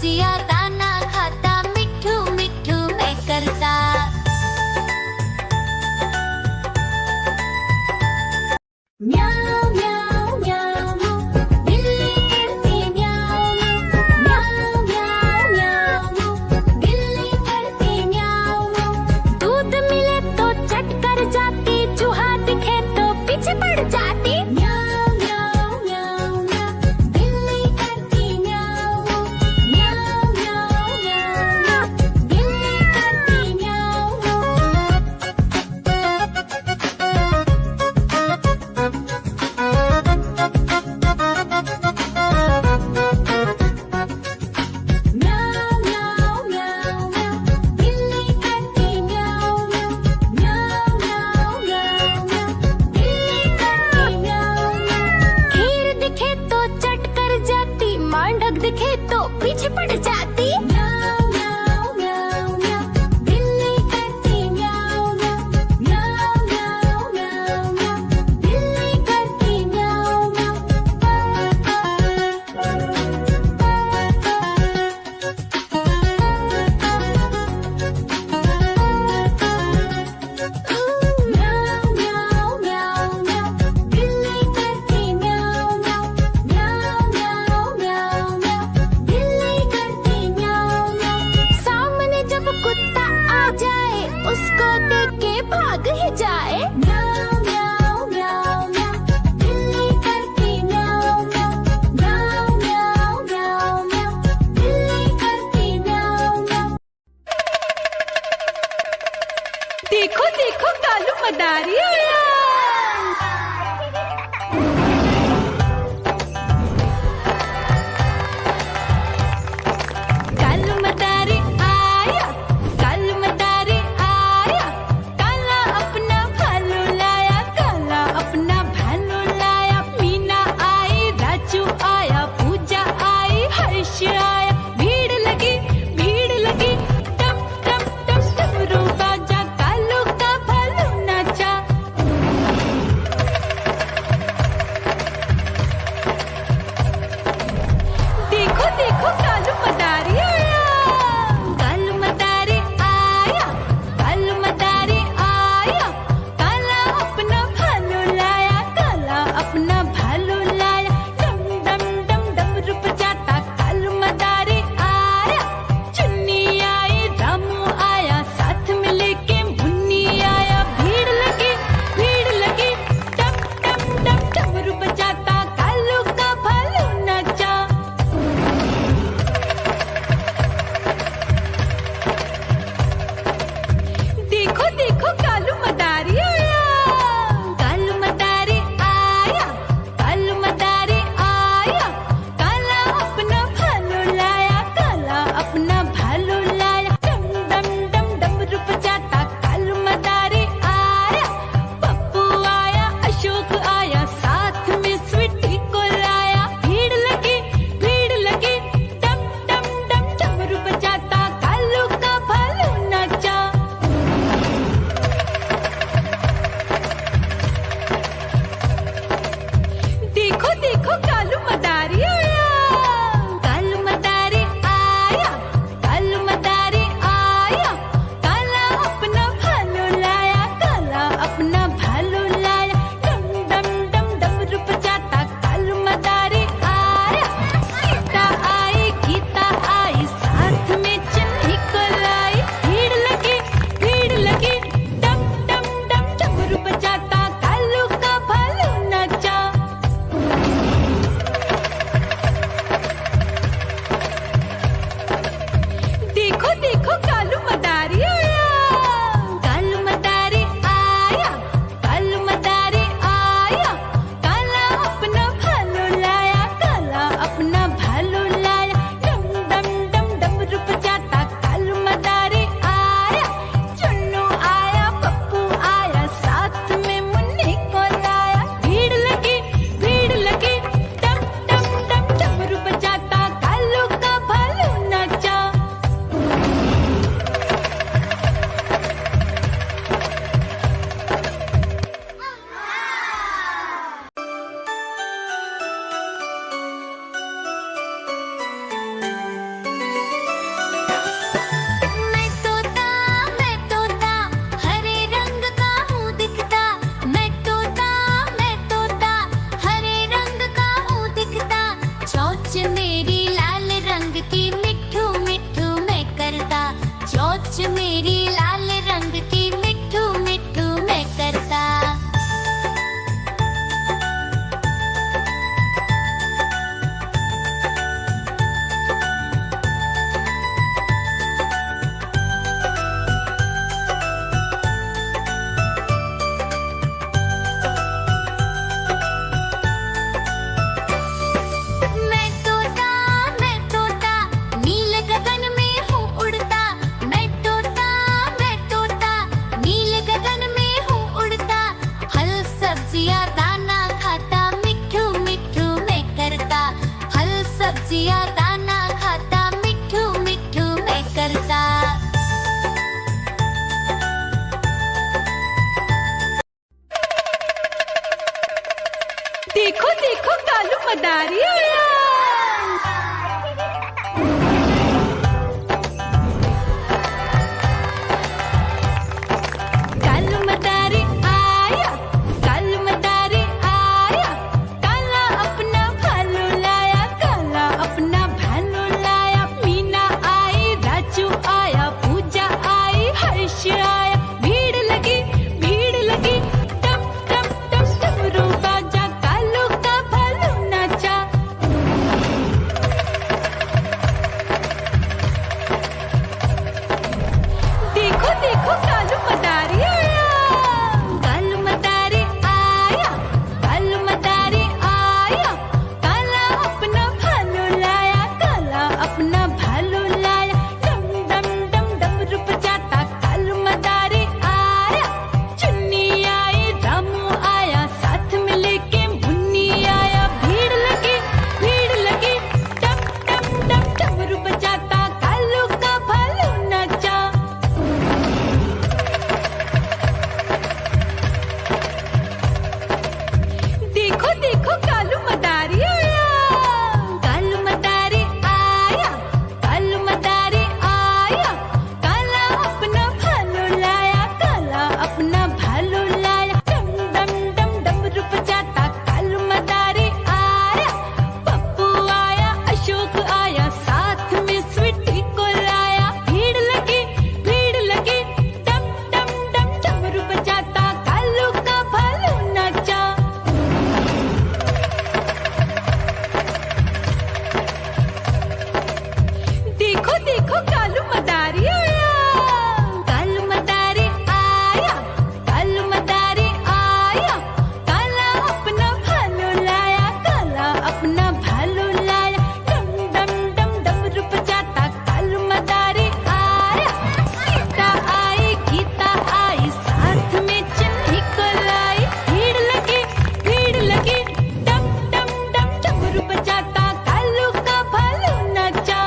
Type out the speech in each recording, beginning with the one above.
हसिया दाना खाता, मिठू मिठू मैं करता। म्याऊ म्याऊ म्याऊ, बिल्ली करती म्याऊ म्याऊ म्याऊ म्याऊ, बिल्ली करती म्याऊ। दूध मिले तो चट कर जाती, चूहा दिखे तो पीछे पड़ जाती। म्याऊ म्याऊ म्याऊ म्याऊ, बिल्ली करती म्याऊ म्याऊ म्याऊ म्याऊ, बिल्ली करती म्याऊ। म्याऊ म्याऊ म्याऊ म्याऊ, बिल्ली करती म्याऊ म्याऊ म्याऊ म्याऊ म्याऊ, बिल्ली करती म्याऊ म्याऊ। खीर दिखे तो चट कर जाती, मांडक दिखे तो पीछे पड़ जाती। म्याऊ म्याऊ म्याऊ म्याऊ, बिल्ली करती म्याऊ म्याऊ म्याऊ म्याऊ म्याऊ म्याऊ, बिल्ली करती म्याऊ म्याऊ। म्याऊ म्याऊ म्याऊ म्याऊ, बिल्ली करती म्याऊ म्याऊ म्याऊ म्याऊ म्याऊ म्याऊ, बिल्ली करती म्याऊ म्याऊ। सामने जब कुत्ता आ जाए, उसको देख के भाग ही जाए। म्याऊ म्याऊ म्याऊ म्याऊ, बिल्ली करती म्याऊ म्याऊ म्याऊ म्याऊ म्याऊ म्याऊ, बिल्ली करती म्याऊ म्याऊ। देखो देखो कालू मदारी आया। कालू मदारी आया, कालू मदारी आया। काला अपना भालू लाया, काला अपना भालू लाया। मीना आई, राजू आया, पूजा आई, हर्ष आया। भीड़ लगी टम टम टम डमरू बाजा। कालू का भालू नाचा, मदारी आया। कालू मदारी आया, कालू मदारी आया, काला अपना भालू लाया, काला अपना भालू लाया। मीना आई, राजू आया, पूजा आई, हर्ष आया। भीड़ लगी, टप टप टप डमरू बाजा, कालू का भालू नाचा। देखो देखो कालू मदारी आया, कालू मदारी आया, कालू मदारी आया, काला अपना भालू लाया, काला अपना भालू लाया। डम डम डम डमरू बजाता कालू मदारी आया। चुन्नी आई, रामू आया, साथ में लेके मुन्नी आया। भीड़ लगी, डम डम डम डमरू बजाता कालू का भालू नाचा। देखो देखो कालू मदारी आया, कालू मदारी आया, कालू मदारी आया, काला अपना भालू लाया, काला अपना भालू लाया। डम डम डम डमरू बजाता कालू मदारी आया। पप्पू आया, अशोक आया, साथ में स्वीटी को लाया। भीड़ लगी, डम डम डम डमरू बजाता कालू का भालू नाचा। देखो देखो कालू मदारी आया, कालू मदारी आया, कालू मदारी आया, काला अपना भालू लाया, काला अपना भालू लाया। डम डम डम डमरू बजाता कालू मदारी आया। सीता आई, गीता आई, साथ में चन्नी को लाई। भीड़ लगी, डम डम डम डमरू बजाता कालू का भालू नाचा।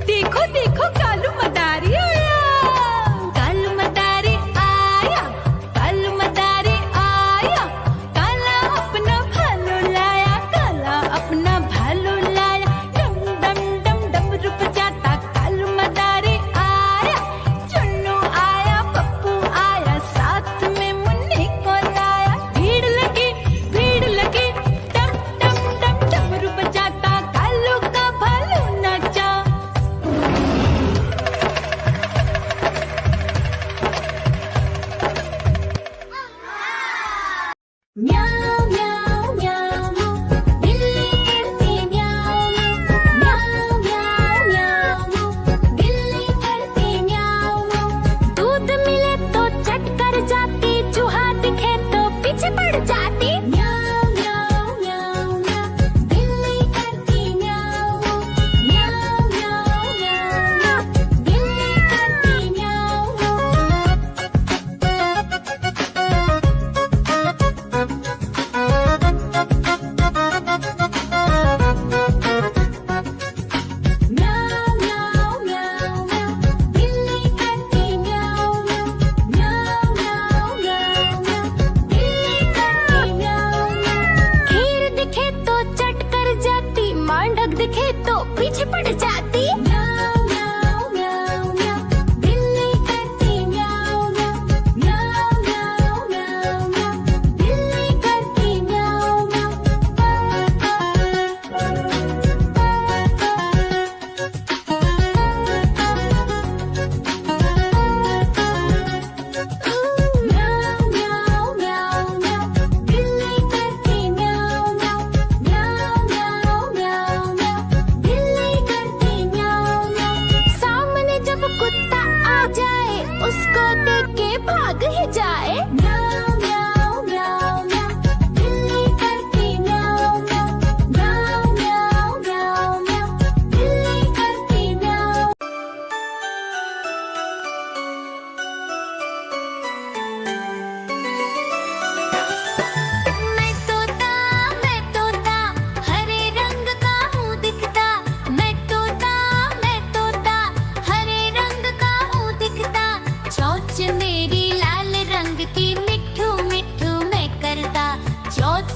देखो देखो कालू मदारी आया, कालू मदारी आया, कालू मदारी आया, काला अपना भालू लाया, काला अपना भालू लाया। डम डम डम डमरू बजाता कालू मदारी आया। चुन्नू आया, पप्पू आया, साथ में मुन्नी को लाया। भीड़ लगी, डम डम डम डमरू बजाता कालू का भालू नाचा। म्याऊ म्याऊ म्याऊ, बिल्ली करती म्याऊ म्याऊ म्याऊ म्याऊ, बिल्ली करती म्याऊ। दूध मिले तो चट कर जाती, चूहा दिखे तो पीछे पड़ जाती। म्याऊ म्याऊ म्याऊ म्याऊ, बिल्ली करती म्याऊ म्याऊ म्याऊ म्याऊ, बिल्ली करती म्याऊ।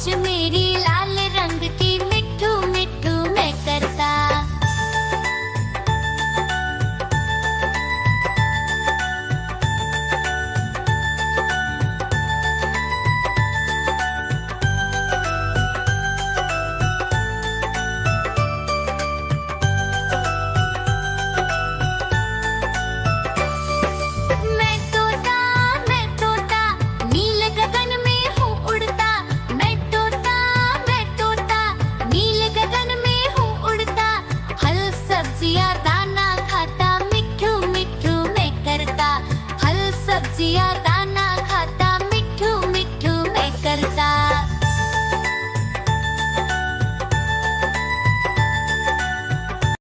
पूछ मेरी लाल रंग की मिट्ठू मिट्ठू मैं करता। मैं तोता नीले गगन में हूँ उड़ता। मैं तोता नीले गगन में हूँ उड़ता। फल सब्जियाँ दाना खाता मिट्ठू मिट्ठू मैं करता। फल सब्जियाँ